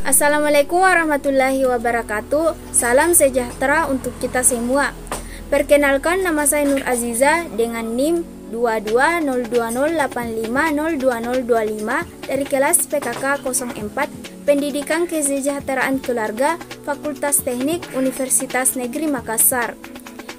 Assalamualaikum warahmatullahi wabarakatuh. Salam sejahtera untuk kita semua. Perkenalkan, nama saya Nur Aziza dengan NIM 220208502025 dari kelas PKK 04 Pendidikan Kesejahteraan Keluarga Fakultas Teknik Universitas Negeri Makassar.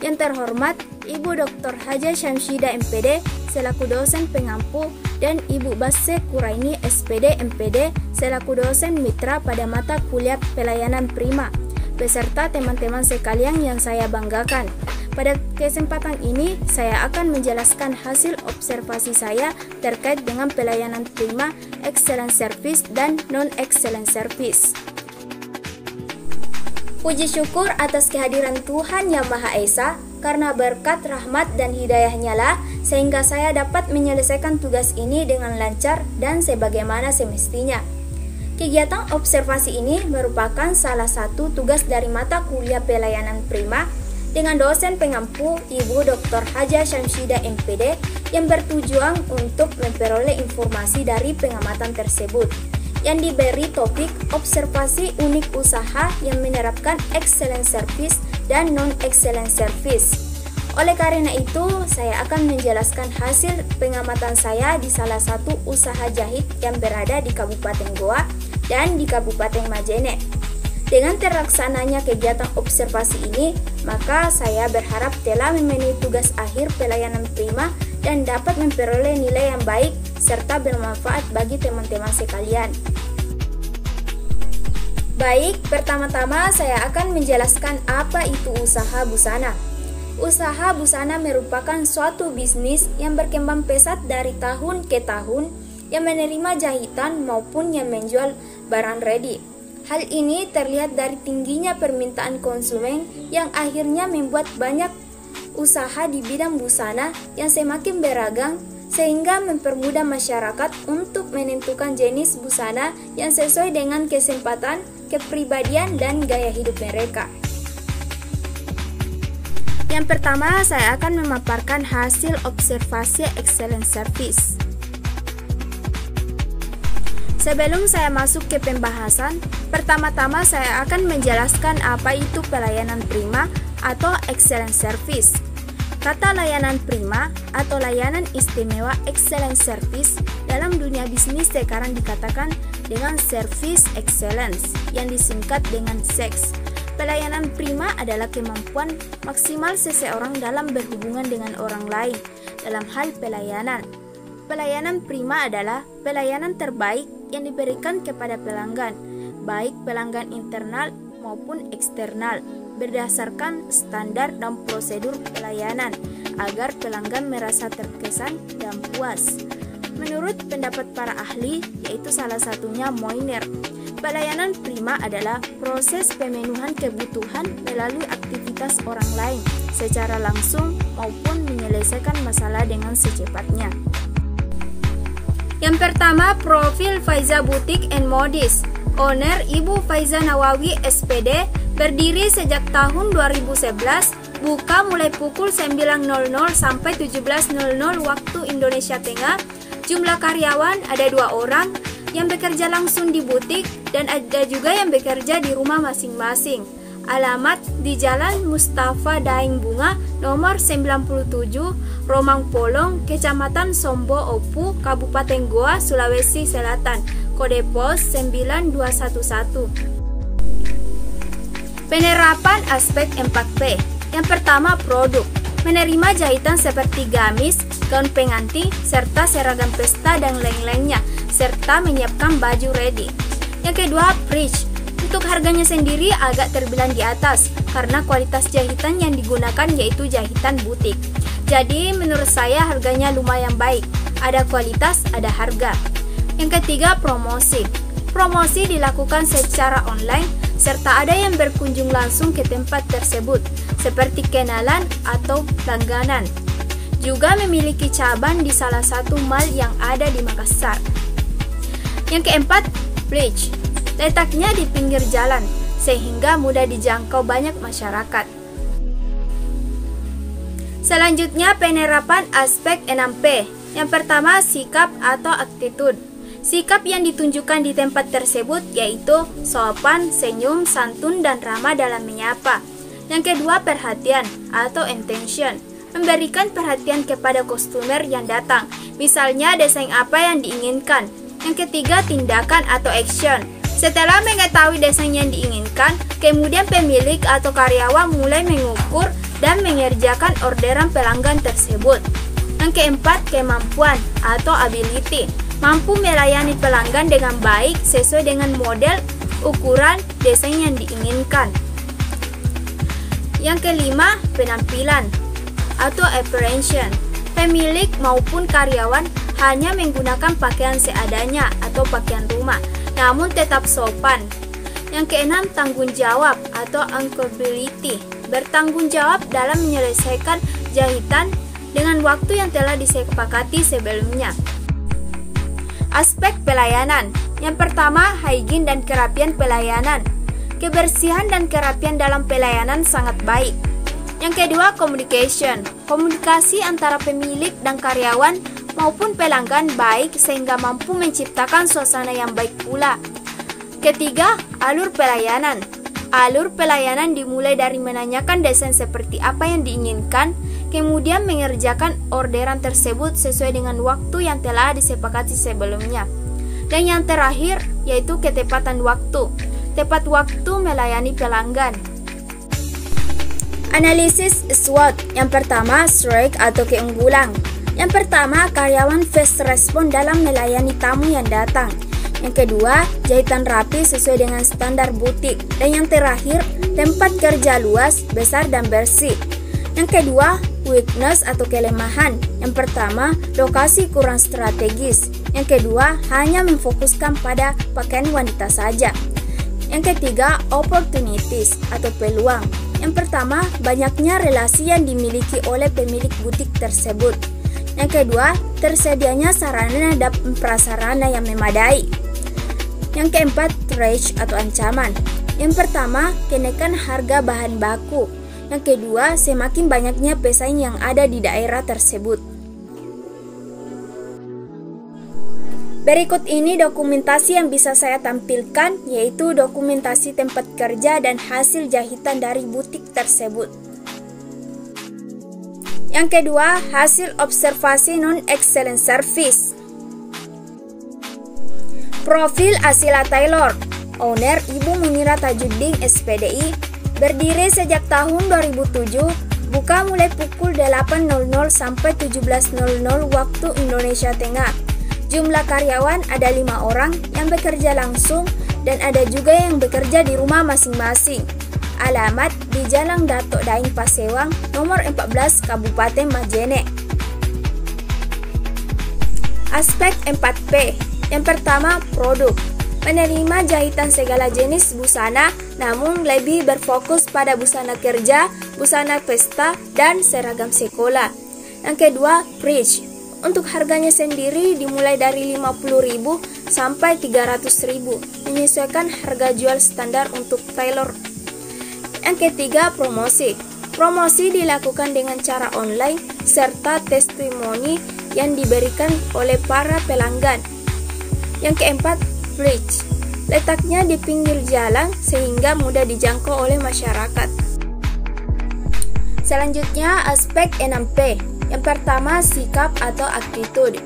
Yang terhormat Ibu Dr. Haja Syamsida MPD selaku dosen pengampu dan Ibu Basse Kuraini SPD MPD selaku dosen mitra pada mata kuliah pelayanan prima, beserta teman-teman sekalian yang saya banggakan. Pada kesempatan ini, saya akan menjelaskan hasil observasi saya terkait dengan pelayanan prima, excellent service, dan non-excellent service. Puji syukur atas kehadiran Tuhan Yang Maha Esa, karena berkat rahmat dan hidayahnya lah, sehingga saya dapat menyelesaikan tugas ini dengan lancar dan sebagaimana semestinya. Kegiatan observasi ini merupakan salah satu tugas dari mata kuliah pelayanan prima dengan dosen pengampu Ibu Dr. Haja Syamsida MPD yang bertujuan untuk memperoleh informasi dari pengamatan tersebut, yang diberi topik observasi unik usaha yang menerapkan excellent service dan non-excellent service. Oleh karena itu, saya akan menjelaskan hasil pengamatan saya di salah satu usaha jahit yang berada di Kabupaten Goa dan di Kabupaten Majene. Dengan terlaksananya kegiatan observasi ini, maka saya berharap telah memenuhi tugas akhir pelayanan prima dan dapat memperoleh nilai yang baik serta bermanfaat bagi teman-teman sekalian. Baik, pertama-tama saya akan menjelaskan apa itu usaha busana. Usaha busana merupakan suatu bisnis yang berkembang pesat dari tahun ke tahun, yang menerima jahitan maupun yang menjual barang ready. Hal ini terlihat dari tingginya permintaan konsumen yang akhirnya membuat banyak usaha di bidang busana yang semakin beragam, sehingga mempermudah masyarakat untuk menentukan jenis busana yang sesuai dengan kesempatan, kepribadian, dan gaya hidup mereka. Yang pertama, saya akan memaparkan hasil observasi excellent service. Sebelum saya masuk ke pembahasan, pertama-tama saya akan menjelaskan apa itu pelayanan prima atau excellent service. Kata layanan prima atau layanan istimewa excellent service dalam dunia bisnis sekarang dikatakan dengan service excellence yang disingkat dengan SEX. Pelayanan prima adalah kemampuan maksimal seseorang dalam berhubungan dengan orang lain dalam hal pelayanan. Pelayanan prima adalah pelayanan terbaik yang diberikan kepada pelanggan, baik pelanggan internal maupun eksternal, berdasarkan standar dan prosedur pelayanan agar pelanggan merasa terkesan dan puas. Menurut pendapat para ahli, yaitu salah satunya Moiner, pelayanan prima adalah proses pemenuhan kebutuhan melalui aktivitas orang lain secara langsung maupun menyelesaikan masalah dengan secepatnya. Yang pertama, profil Faiza Boutique and Modis. Owner Ibu Faiza Nawawi SPD, berdiri sejak tahun 2011, buka mulai pukul 9.00 sampai 17.00 waktu Indonesia Tengah. Jumlah karyawan ada 2 orang yang bekerja langsung di butik dan ada juga yang bekerja di rumah masing-masing. Alamat di Jalan Mustafa Daeng Bunga nomor 97, Romang Polong, Kecamatan Sombo Opu, Kabupaten Goa, Sulawesi Selatan. Kode pos 9211. Penerapan aspek 4P. Yang pertama, produk. Menerima jahitan seperti gamis, gaun pengantin, serta seragam pesta dan lain-lainnya, serta menyiapkan baju ready. Yang kedua, bridge. Untuk harganya sendiri agak terbilang di atas karena kualitas jahitan yang digunakan yaitu jahitan butik. Jadi menurut saya harganya lumayan baik. Ada kualitas, ada harga. Yang ketiga, promosi. Promosi dilakukan secara online serta ada yang berkunjung langsung ke tempat tersebut seperti kenalan atau langganan. Juga memiliki cabang di salah satu mall yang ada di Makassar. Yang keempat, bridge. Letaknya di pinggir jalan sehingga mudah dijangkau banyak masyarakat. Selanjutnya, penerapan aspek 6P. Yang pertama, sikap atau attitude. Sikap yang ditunjukkan di tempat tersebut yaitu sopan, senyum, santun, dan ramah dalam menyapa. Yang kedua, perhatian atau attention. Memberikan perhatian kepada customer yang datang, misalnya desain apa yang diinginkan. Yang ketiga, tindakan atau action. Setelah mengetahui desain yang diinginkan, kemudian pemilik atau karyawan mulai mengukur dan mengerjakan orderan pelanggan tersebut. Yang keempat, kemampuan atau ability. Mampu melayani pelanggan dengan baik sesuai dengan model, ukuran, desain yang diinginkan. Yang kelima, penampilan atau appearance. Pemilik maupun karyawan hanya menggunakan pakaian seadanya atau pakaian rumah, namun tetap sopan. Yang keenam, tanggung jawab atau accountability. Bertanggung jawab dalam menyelesaikan jahitan dengan waktu yang telah disepakati sebelumnya. Aspek pelayanan. Yang pertama, hygiene dan kerapian pelayanan. Kebersihan dan kerapian dalam pelayanan sangat baik. Yang kedua, communication. Komunikasi antara pemilik dan karyawan maupun pelanggan baik sehingga mampu menciptakan suasana yang baik pula. Ketiga, alur pelayanan. Alur pelayanan dimulai dari menanyakan desain seperti apa yang diinginkan, kemudian mengerjakan orderan tersebut sesuai dengan waktu yang telah disepakati sebelumnya. Dan yang terakhir, yaitu ketepatan waktu. Tepat waktu melayani pelanggan. Analisis SWOT. Yang pertama, strength atau keunggulan. Yang pertama, karyawan fast respon dalam melayani tamu yang datang. Yang kedua, jahitan rapi sesuai dengan standar butik. Dan yang terakhir, tempat kerja luas, besar, dan bersih. Yang kedua, weakness atau kelemahan. Yang pertama, lokasi kurang strategis. Yang kedua, hanya memfokuskan pada pakaian wanita saja. Yang ketiga, opportunities atau peluang. Yang pertama, banyaknya relasi yang dimiliki oleh pemilik butik tersebut. Yang kedua, tersedianya sarana dan prasarana yang memadai. Yang keempat, threat atau ancaman. Yang pertama, kenaikan harga bahan baku. Yang kedua, semakin banyaknya pesaing yang ada di daerah tersebut. Berikut ini dokumentasi yang bisa saya tampilkan, yaitu dokumentasi tempat kerja dan hasil jahitan dari butik tersebut. Yang kedua, hasil observasi non-excellent service. Profil Asila Taylor, owner Ibu Munira Tajuddin SPDI, berdiri sejak tahun 2007, buka mulai pukul 8.00 sampai 17.00 waktu Indonesia Tengah. Jumlah karyawan ada 5 orang yang bekerja langsung dan ada juga yang bekerja di rumah masing-masing. Alamat di Jalan Datuk Daeng Pasewang, nomor 14, Kabupaten Majene. Aspek 4P. Yang pertama, produk. Menerima jahitan segala jenis busana, namun lebih berfokus pada busana kerja, busana pesta, dan seragam sekolah. Yang kedua, price. Untuk harganya sendiri dimulai dari 50.000 sampai 300.000, menyesuaikan harga jual standar untuk tailor. Yang ketiga, promosi. Promosi dilakukan dengan cara online serta testimoni yang diberikan oleh para pelanggan. Yang keempat, bridge. Letaknya di pinggir jalan sehingga mudah dijangkau oleh masyarakat. Selanjutnya, aspek 6P. Yang pertama, sikap atau attitude.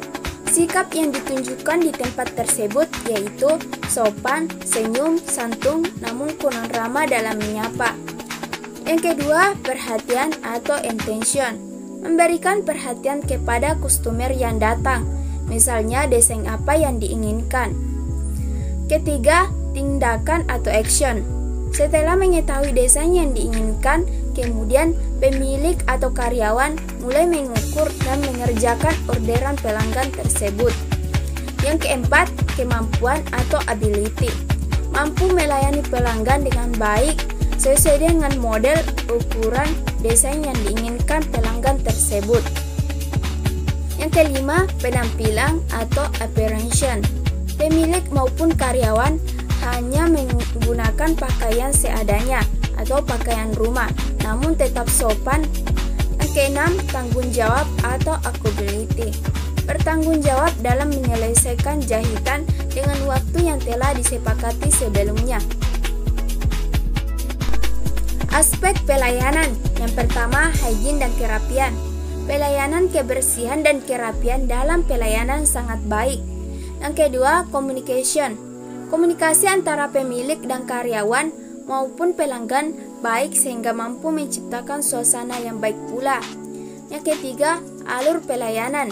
Sikap yang ditunjukkan di tempat tersebut yaitu sopan, senyum, santun, namun kurang ramah dalam menyapa. Yang kedua, perhatian atau attention. Memberikan perhatian kepada customer yang datang, misalnya desain apa yang diinginkan. Ketiga, tindakan atau action. Setelah mengetahui desain yang diinginkan, kemudian pemilik atau karyawan mulai mengukur dan mengerjakan orderan pelanggan tersebut. Yang keempat, kemampuan atau ability. Mampu melayani pelanggan dengan baik sesuai dengan model, ukuran, desain yang diinginkan pelanggan tersebut. Yang kelima, penampilan atau appearance. Pemilik maupun karyawan hanya menggunakan pakaian seadanya atau pakaian rumah, namun tetap sopan. Yang keenam, tanggung jawab atau accountability. bertanggung jawab dalam menyelesaikan jahitan dengan waktu yang telah disepakati sebelumnya. Aspek pelayanan. Yang pertama, hygiene dan kerapian. Pelayanan kebersihan dan kerapian dalam pelayanan sangat baik. Yang kedua, communication. Komunikasi antara pemilik dan karyawan maupun pelanggan baik sehingga mampu menciptakan suasana yang baik pula. Yang ketiga, alur pelayanan.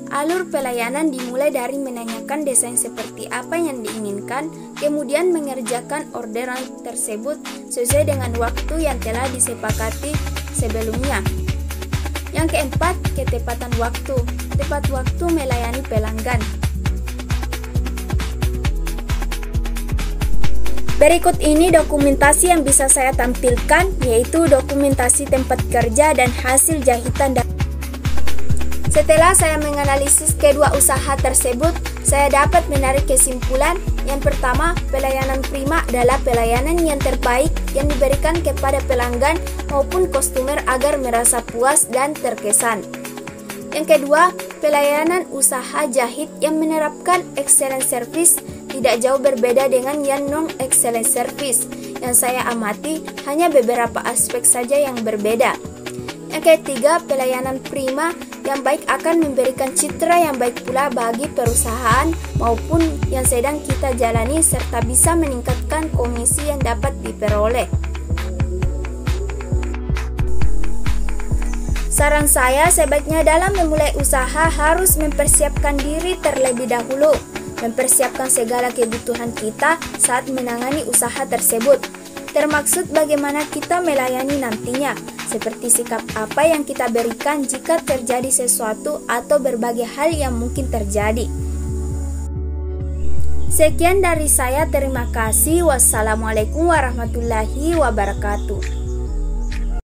Alur pelayanan dimulai dari menanyakan desain seperti apa yang diinginkan, kemudian mengerjakan orderan tersebut sesuai dengan waktu yang telah disepakati sebelumnya. Yang keempat, ketepatan waktu. Tepat waktu melayani pelanggan. Berikut ini dokumentasi yang bisa saya tampilkan, yaitu dokumentasi tempat kerja dan hasil jahitan. Setelah saya menganalisis kedua usaha tersebut, saya dapat menarik kesimpulan. Yang pertama, pelayanan prima adalah pelayanan yang terbaik yang diberikan kepada pelanggan maupun customer agar merasa puas dan terkesan. Yang kedua, pelayanan usaha jahit yang menerapkan excellent service tidak jauh berbeda dengan yang non-excellent service. Yang saya amati hanya beberapa aspek saja yang berbeda. Yang ketiga, pelayanan prima yang baik akan memberikan citra yang baik pula bagi perusahaan maupun yang sedang kita jalani serta bisa meningkatkan komisi yang dapat diperoleh. Saran saya, sebaiknya dalam memulai usaha harus mempersiapkan diri terlebih dahulu, mempersiapkan segala kebutuhan kita saat menangani usaha tersebut, termaksud bagaimana kita melayani nantinya, seperti sikap apa yang kita berikan jika terjadi sesuatu atau berbagai hal yang mungkin terjadi. Sekian dari saya, terima kasih. Wassalamualaikum warahmatullahi wabarakatuh.